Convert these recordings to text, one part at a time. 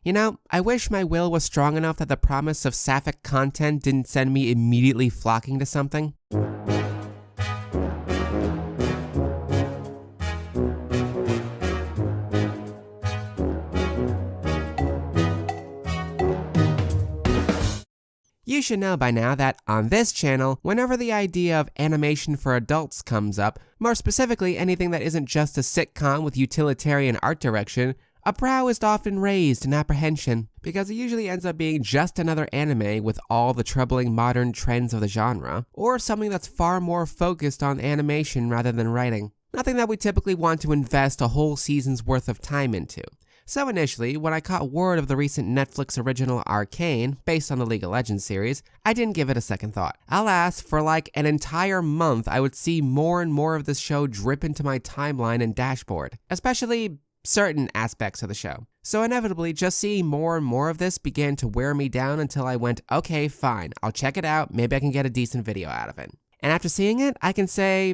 You know, I wish my will was strong enough that the promise of sapphic content didn't send me immediately flocking to something. You should know by now that on this channel, whenever the idea of animation for adults comes up, more specifically anything that isn't just a sitcom with utilitarian art direction, a brow is often raised in apprehension, because it usually ends up being just another anime with all the troubling modern trends of the genre, or something that's far more focused on animation rather than writing. Nothing that we typically want to invest a whole season's worth of time into. So initially, when I caught word of the recent Netflix original Arcane, based on the League of Legends series, I didn't give it a second thought. Alas, for like an entire month, I would see more and more of this show drip into my timeline and dashboard, especially certain aspects of the show. So inevitably, just seeing more and more of this began to wear me down until I went, okay, fine, I'll check it out, maybe I can get a decent video out of it. And after seeing it, I can say,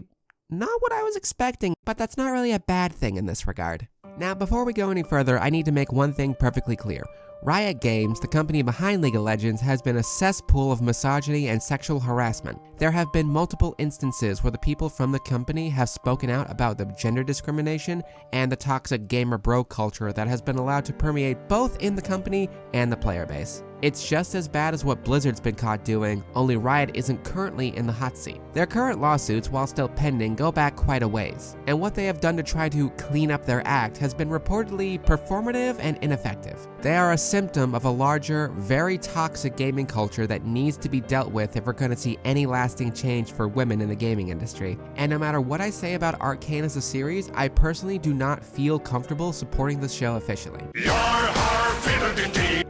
not what I was expecting, but that's not really a bad thing in this regard. Now, before we go any further, I need to make one thing perfectly clear. Riot Games, the company behind League of Legends, has been a cesspool of misogyny and sexual harassment. There have been multiple instances where the people from the company have spoken out about the gender discrimination and the toxic gamer bro culture that has been allowed to permeate both in the company and the player base. It's just as bad as what Blizzard's been caught doing, only Riot isn't currently in the hot seat. Their current lawsuits, while still pending, go back quite a ways, and what they have done to try to clean up their act has been reportedly performative and ineffective. They are a symptom of a larger, very toxic gaming culture that needs to be dealt with if we're going to see any lasting change for women in the gaming industry. And no matter what I say about Arcane as a series, I personally do not feel comfortable supporting the show officially.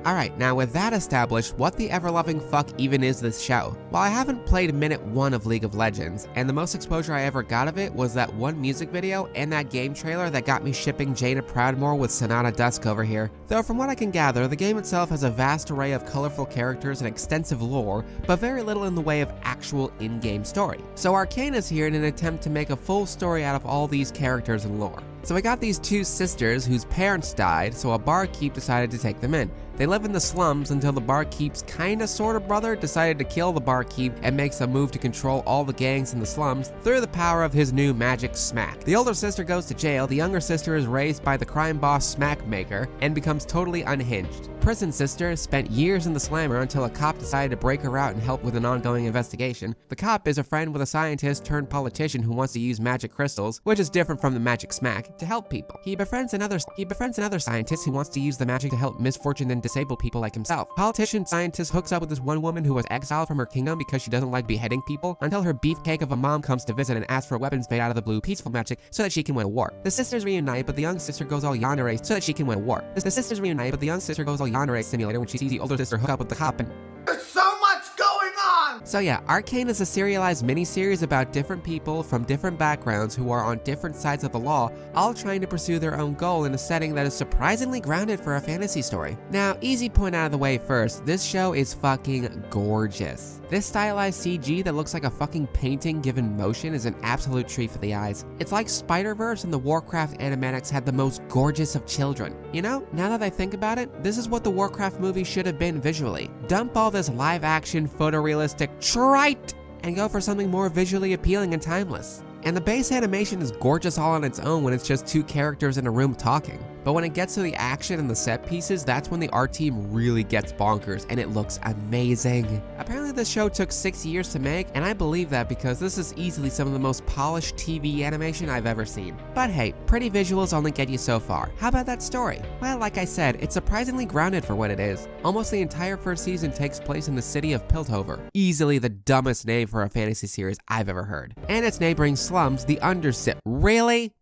Alright, now with that established, what the ever-loving fuck even is this show? While I haven't played minute 1 of League of Legends, and the most exposure I ever got of it was that one music video and that game trailer that got me shipping Jaina Proudmoore with Sonata Dusk over here. Though from what I can gather, the game itself has a vast array of colorful characters and extensive lore, but very little in the way of actual in-game story. So Arcane is here in an attempt to make a full story out of all these characters and lore. So we got these two sisters whose parents died, so a barkeep decided to take them in. They live in the slums until the barkeep's kinda sorta brother decided to kill the barkeep and makes a move to control all the gangs in the slums through the power of his new magic smack. The older sister goes to jail, the younger sister is raised by the crime boss Smack Maker and becomes totally unhinged. Prison sister spent years in the slammer until a cop decided to break her out and help with an ongoing investigation. The cop is a friend with a scientist turned politician who wants to use magic crystals, which is different from the magic smack, to help people. He befriends another scientist who wants to use the magic to help misfortune and disabled people like himself. Politician scientist hooks up with this one woman who was exiled from her kingdom because she doesn't like beheading people, until her beefcake of a mom comes to visit and asks for weapons made out of the blue peaceful magic so that she can win a war. The sisters reunite, but the young sister goes all yandere so that she can win a war. The sisters reunite, but the young sister goes all yandere simulator when she sees the older sister hook up with the cop and there's so much going on! So yeah, Arcane is a serialized miniseries about different people from different backgrounds who are on different sides of the law, all trying to pursue their own goal in a setting that is surprisingly grounded for a fantasy story. Now, easy point out of the way first, this show is fucking gorgeous. This stylized CG that looks like a fucking painting given motion is an absolute treat for the eyes. It's like Spider-Verse and the Warcraft animatics had the most gorgeous of children. You know, now that I think about it, this is what the Warcraft movie should have been visually. Dump all this live-action, photorealistic trite and go for something more visually appealing and timeless. And the base animation is gorgeous all on its own when it's just two characters in a room talking. But when it gets to the action and the set pieces, that's when the art team really gets bonkers and it looks amazing. Apparently this show took 6 years to make, and I believe that because this is easily some of the most polished TV animation I've ever seen. But hey, pretty visuals only get you so far. How about that story? Well, like I said, it's surprisingly grounded for what it is. Almost the entire first season takes place in the city of Piltover. Easily the dumbest name for a fantasy series I've ever heard. And its neighboring slums, the Undersip. Really?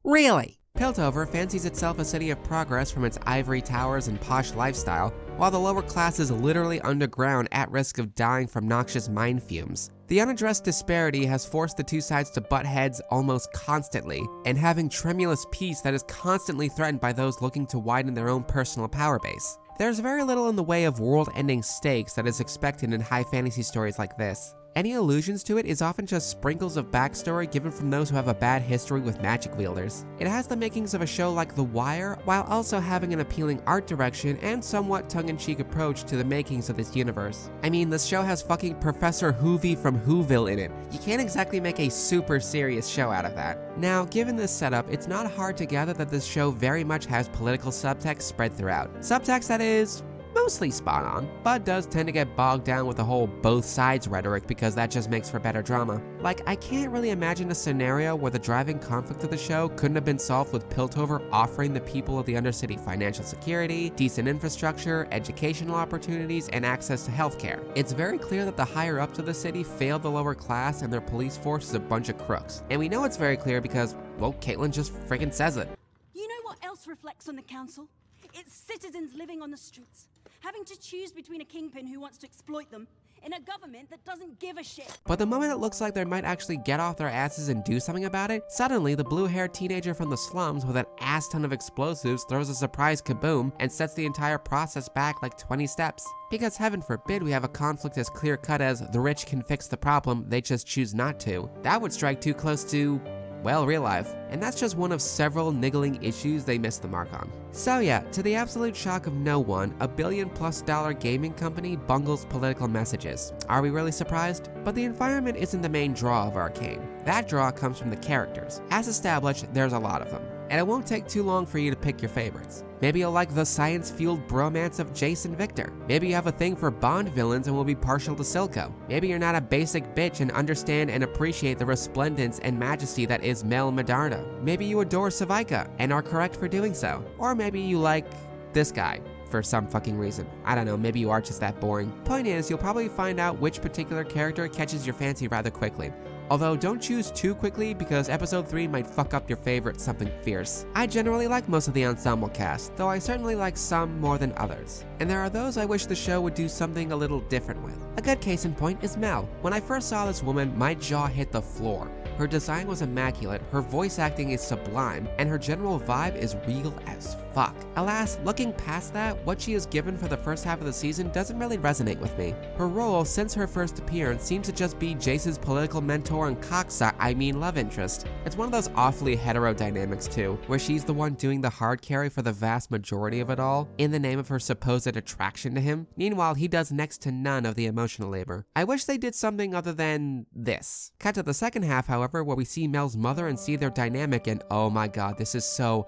Really? Piltover fancies itself a city of progress from its ivory towers and posh lifestyle, while the lower class is literally underground at risk of dying from noxious mine fumes. The unaddressed disparity has forced the two sides to butt heads almost constantly, and having tremulous peace that is constantly threatened by those looking to widen their own personal power base. There's very little in the way of world-ending stakes that is expected in high fantasy stories like this. Any allusions to it is often just sprinkles of backstory given from those who have a bad history with magic wielders. It has the makings of a show like The Wire, while also having an appealing art direction and somewhat tongue-in-cheek approach to the makings of this universe. I mean, this show has fucking Professor Whovy from Whoville in it. You can't exactly make a super serious show out of that. Now, given this setup, it's not hard to gather that this show very much has political subtext spread throughout. Subtext that is mostly spot on, but does tend to get bogged down with the whole both sides rhetoric because that just makes for better drama. Like, I can't really imagine a scenario where the driving conflict of the show couldn't have been solved with Piltover offering the people of the Undercity financial security, decent infrastructure, educational opportunities, and access to healthcare. It's very clear that the higher ups of the city failed the lower class and their police force is a bunch of crooks. And we know it's very clear because, well, Caitlin just friggin' says it. You know what else reflects on the council? It's citizens living on the streets, having to choose between a kingpin who wants to exploit them and a government that doesn't give a shit. But the moment it looks like they might actually get off their asses and do something about it, suddenly the blue-haired teenager from the slums with an ass ton of explosives throws a surprise kaboom and sets the entire process back like 20 steps. Because heaven forbid we have a conflict as clear-cut as the rich can fix the problem, they just choose not to. That would strike too close to, well, real life. And that's just one of several niggling issues they missed the mark on. So yeah, to the absolute shock of no one, a $1 billion+ gaming company bungles political messages. Are we really surprised? But the environment isn't the main draw of Arcane. That draw comes from the characters. As established, there's a lot of them. And it won't take too long for you to pick your favorites. Maybe you'll like the science-fueled bromance of Jace and Victor. Maybe you have a thing for Bond villains and will be partial to Silco. Maybe you're not a basic bitch and understand and appreciate the resplendence and majesty that is Mel Medarda. Maybe you adore Savika and are correct for doing so. Or maybe you like this guy for some fucking reason. I don't know, maybe you are just that boring. Point is, you'll probably find out which particular character catches your fancy rather quickly. Although don't choose too quickly because episode 3 might fuck up your favorite something fierce. I generally like most of the ensemble cast, though I certainly like some more than others. And there are those I wish the show would do something a little different with. A good case in point is Mel. When I first saw this woman, my jaw hit the floor. Her design was immaculate, her voice acting is sublime, and her general vibe is real as fuck. Alas, looking past that, what she is given for the first half of the season doesn't really resonate with me. Her role, since her first appearance, seems to just be Jace's political mentor and love interest. It's one of those awfully hetero dynamics too, where she's the one doing the hard carry for the vast majority of it all, in the name of her supposed attraction to him. Meanwhile, he does next to none of the emotional labor. I wish they did something other than this. Cut to the second half, however, where we see Mel's mother and see their dynamic, and oh my god, this is so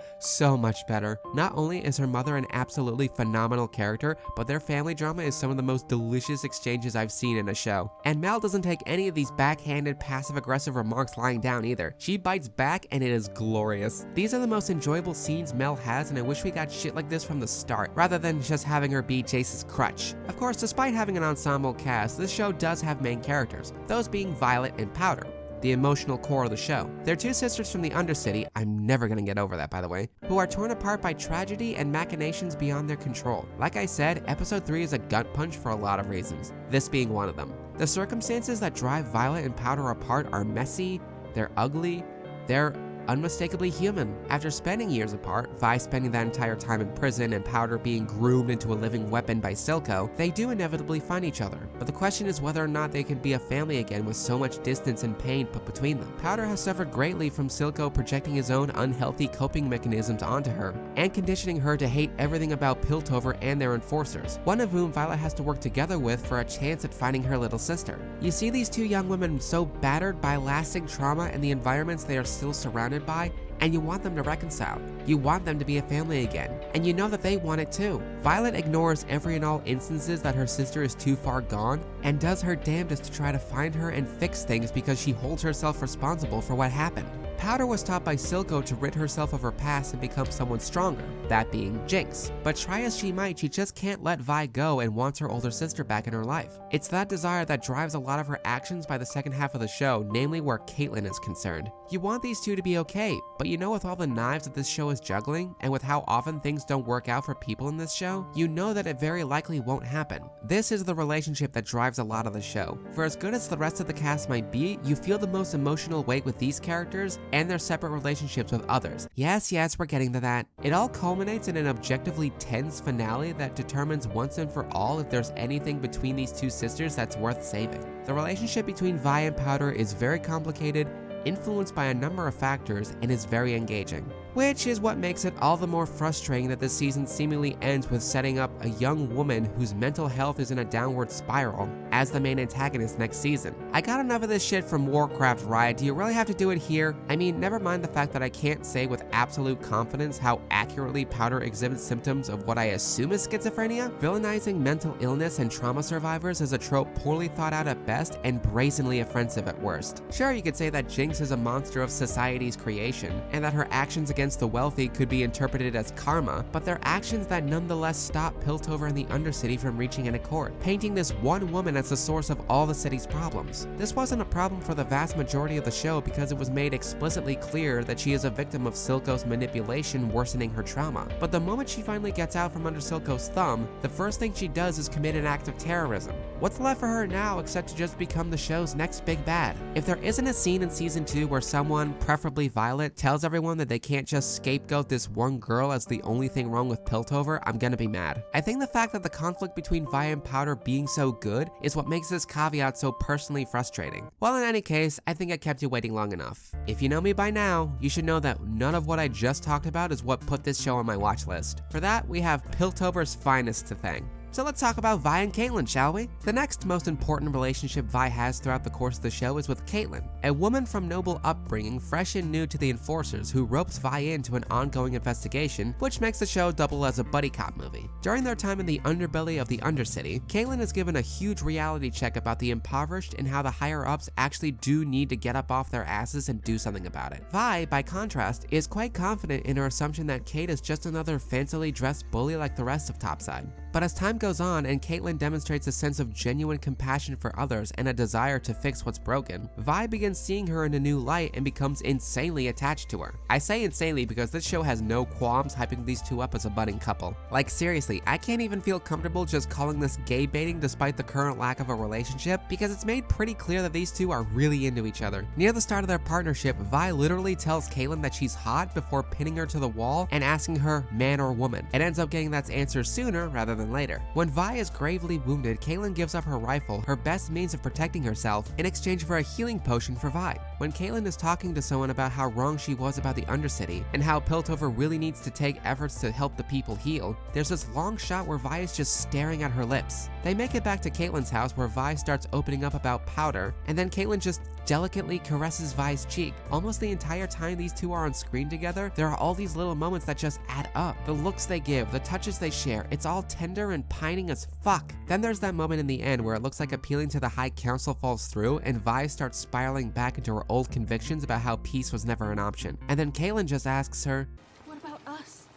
much better. Not only is her mother an absolutely phenomenal character, but their family drama is some of the most delicious exchanges I've seen in a show. And Mel doesn't take any of these backhanded, passive-aggressive remarks lying down either. She bites back and it is glorious. These are the most enjoyable scenes Mel has, and I wish we got shit like this from the start, rather than just having her be Jace's crutch. Of course, despite having an ensemble cast, this show does have main characters, those being Violet and Powder, the emotional core of the show. They're two sisters from the Undercity, I'm never gonna get over that by the way, who are torn apart by tragedy and machinations beyond their control. Like I said, episode 3 is a gut punch for a lot of reasons, this being one of them. The circumstances that drive Violet and Powder apart are messy, they're ugly, they're unmistakably human. After spending years apart, Vi spending that entire time in prison and Powder being groomed into a living weapon by Silco, they do inevitably find each other. But the question is whether or not they can be a family again with so much distance and pain put between them. Powder has suffered greatly from Silco projecting his own unhealthy coping mechanisms onto her, and conditioning her to hate everything about Piltover and their enforcers, one of whom Violet has to work together with for a chance at finding her little sister. You see these two young women so battered by lasting trauma and the environments they are still surrounded by, and you want them to reconcile. You want them to be a family again, and you know that they want it too. Violet ignores every and all instances that her sister is too far gone, and does her damnedest to try to find her and fix things because she holds herself responsible for what happened. Powder was taught by Silco to rid herself of her past and become someone stronger, that being Jinx. But try as she might, she just can't let Vi go and wants her older sister back in her life. It's that desire that drives a lot of her actions by the second half of the show, namely where Caitlin is concerned. You want these two to be okay, but you know with all the knives that this show is juggling, and with how often things don't work out for people in this show, you know that it very likely won't happen. This is the relationship that drives a lot of the show. For as good as the rest of the cast might be, you feel the most emotional weight with these characters, and their separate relationships with others. Yes, we're getting to that. It all culminates in an objectively tense finale that determines once and for all if there's anything between these two sisters that's worth saving. The relationship between Vi and Powder is very complicated, influenced by a number of factors, and is very engaging. Which is what makes it all the more frustrating that this season seemingly ends with setting up a young woman whose mental health is in a downward spiral as the main antagonist next season. I got enough of this shit from Warcraft, Riot. Do you really have to do it here? I mean, never mind the fact that I can't say with absolute confidence how accurately Powder exhibits symptoms of what I assume is schizophrenia. Villainizing mental illness and trauma survivors is a trope poorly thought out at best and brazenly offensive at worst. Sure, you could say that Jinx is a monster of society's creation, and that her actions against the wealthy could be interpreted as karma, but they're actions that nonetheless stop Piltover and the Undercity from reaching an accord, painting this one woman as the source of all the city's problems. This wasn't a problem for the vast majority of the show because it was made explicitly clear that she is a victim of Silco's manipulation worsening her trauma. But the moment she finally gets out from under Silco's thumb, the first thing she does is commit an act of terrorism. What's left for her now except to just become the show's next big bad? If there isn't a scene in season 2 where someone, preferably Violet, tells everyone that they can't just scapegoat this one girl as the only thing wrong with Piltover, I'm gonna be mad. I think the fact that the conflict between Vi and Powder being so good is what makes this caveat so personally frustrating. Well, in any case, I think I kept you waiting long enough. If you know me by now, you should know that none of what I just talked about is what put this show on my watch list. For that, we have Piltover's finest to thank. So let's talk about Vi and Caitlyn, shall we? The next most important relationship Vi has throughout the course of the show is with Caitlyn, a woman from noble upbringing, fresh and new to the Enforcers, who ropes Vi into an ongoing investigation, which makes the show double as a buddy cop movie. During their time in the underbelly of the Undercity, Caitlyn is given a huge reality check about the impoverished and how the higher-ups actually do need to get up off their asses and do something about it. Vi, by contrast, is quite confident in her assumption that Kate is just another fancily dressed bully like the rest of Topside. But as time goes on and Caitlyn demonstrates a sense of genuine compassion for others and a desire to fix what's broken, Vi begins seeing her in a new light and becomes insanely attached to her. I say insanely because this show has no qualms hyping these two up as a budding couple. Like seriously, I can't even feel comfortable just calling this gay baiting despite the current lack of a relationship, because it's made pretty clear that these two are really into each other. Near the start of their partnership, Vi literally tells Caitlyn that she's hot before pinning her to the wall and asking her man or woman. It ends up getting that answer sooner rather than later. When Vi is gravely wounded, Caitlyn gives up her rifle, her best means of protecting herself, in exchange for a healing potion for Vi. When Caitlyn is talking to someone about how wrong she was about the Undercity and how Piltover really needs to take efforts to help the people heal, there's this long shot where Vi is just staring at her lips. They make it back to Caitlyn's house where Vi starts opening up about Powder, and then Caitlyn just delicately caresses Vi's cheek. Almost the entire time these two are on screen together, there are all these little moments that just add up. The looks they give, the touches they share, it's all tender and pining as fuck. Then there's that moment in the end where it looks like appealing to the High Council falls through and Vi starts spiraling back into her old convictions about how peace was never an option. And then Caitlyn just asks her, What about us?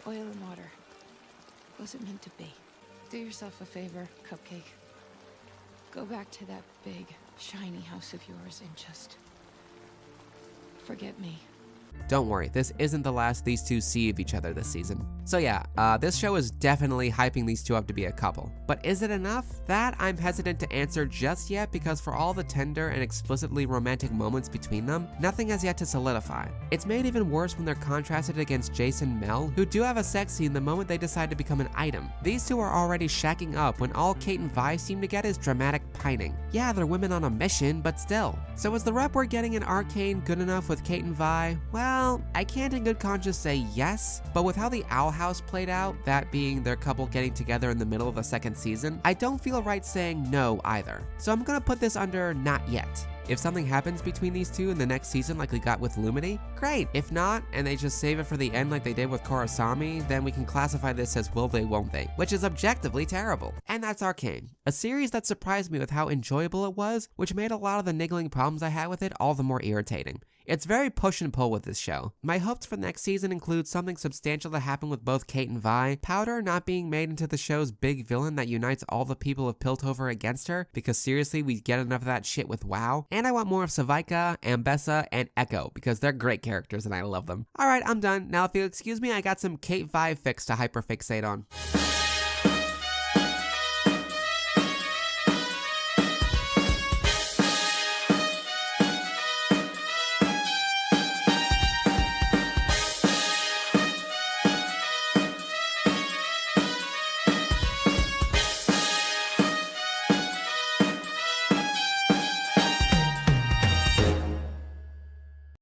Oil and water. Wasn't meant to be. Do yourself a favor, Cupcake. Go back to that big, shiny house of yours and just forget me. Don't worry, this isn't the last these two see of each other this season. So yeah, this show is definitely hyping these two up to be a couple. But is it enough? That I'm hesitant to answer just yet, because for all the tender and explicitly romantic moments between them, nothing has yet to solidify. It's made even worse when they're contrasted against Jace and Mel, who do have a sex scene the moment they decide to become an item. These two are already shacking up when all Kate and Vi seem to get is dramatic pining. Yeah, they're women on a mission, but still. So is the rep we're getting in Arcane good enough with Kate and Vi? Well, I can't in good conscience say yes, but with how the Owl House played out, that being their couple getting together in the middle of the second season, I don't feel right saying no either. So I'm gonna put this under not yet. If something happens between these two in the next season like we got with Lumity, great. If not, and they just save it for the end like they did with Korosami, then we can classify this as will they won't they, which is objectively terrible. And that's Arcane, a series that surprised me with how enjoyable it was, which made a lot of the niggling problems I had with it all the more irritating. It's very push and pull with this show. My hopes for next season include something substantial to happen with both Kate and Vi, Powder not being made into the show's big villain that unites all the people of Piltover against her, because seriously, we get enough of that shit with WoW, and I want more of Savika, Ambessa, and Echo, because they're great characters and I love them. Alright, I'm done. Now if you'll excuse me, I got some Kate Vi fix to hyperfixate on.